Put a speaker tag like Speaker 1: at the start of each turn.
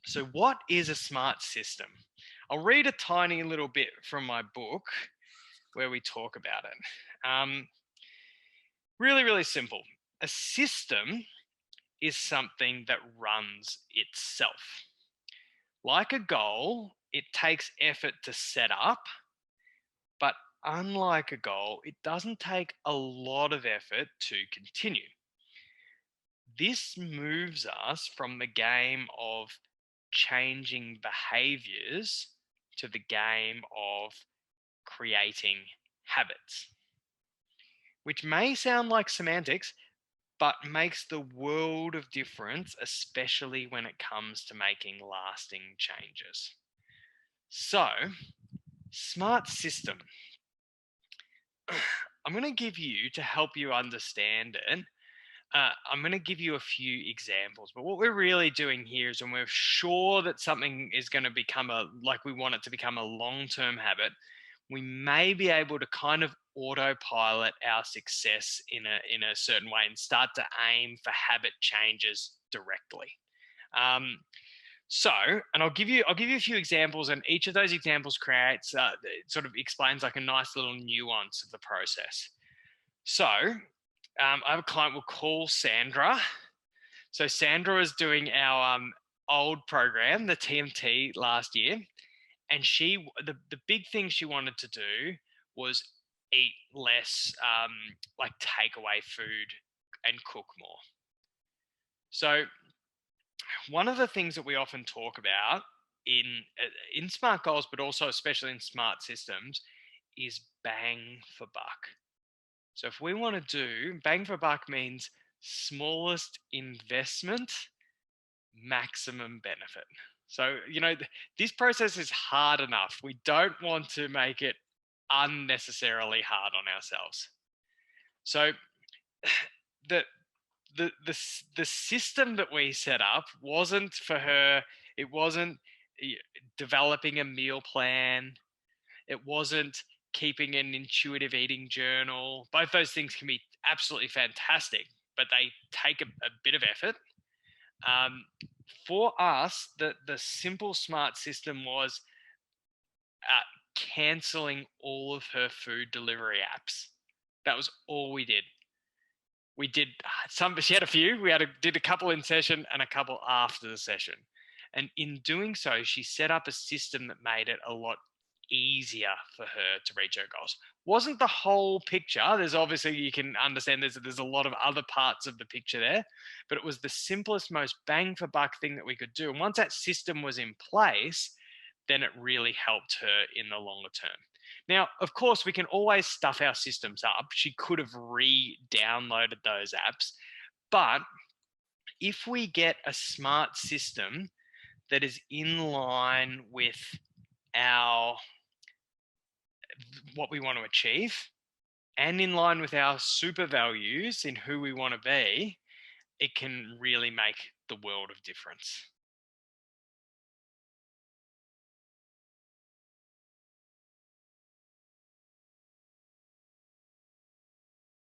Speaker 1: So what is a smart system? I'll read a tiny little bit from my book where we talk about it. Really, really simple. A system is something that runs itself. Like a goal, it takes effort to set up, but unlike a goal, it doesn't take a lot of effort to continue. This moves us from the game of changing behaviors to the game of creating habits, which may sound like semantics, but makes the world of difference, especially when it comes to making lasting changes. So, smart system. I'm going to give you, to help you understand it, I'm going to give you a few examples. But what we're really doing here is when we're sure that something is going to become like we want it to become a long-term habit, we may be able to kind of autopilot our success in a certain way and start to aim for habit changes directly. Um, so, and I'll give you a few examples, and each of those examples creates sort of explains like a nice little nuance of the process. So, I have a client we'll call Sandra. So Sandra was doing our old program, the TMT, last year, and the big thing she wanted to do was eat less like takeaway food and cook more. So one of the things that we often talk about in smart goals, but also especially in smart systems, is bang for buck. So if we want to do bang for buck means smallest investment, maximum benefit. So, this process is hard enough. We don't want to make it unnecessarily hard on ourselves. So the the system that we set up wasn't for her. It wasn't developing a meal plan. It wasn't keeping an intuitive eating journal. Both those things can be absolutely fantastic, but they take a bit of effort. Um, for us, the simple smart system was canceling all of her food delivery apps. That was all we did. We did some. She had a few. Did a couple in session and a couple after the session. And in doing so, she set up a system that made it a lot easier for her to reach her goals. Wasn't the whole picture. There's obviously, you can understand there's a lot of other parts of the picture there, but it was the simplest, most bang for buck thing that we could do. And once that system was in place, then it really helped her in the longer term. Now, of course, we can always stuff our systems up. She could have re-downloaded those apps, but if we get a smart system that is in line with our what we want to achieve and in line with our super values in who we want to be, it can really make the world of difference.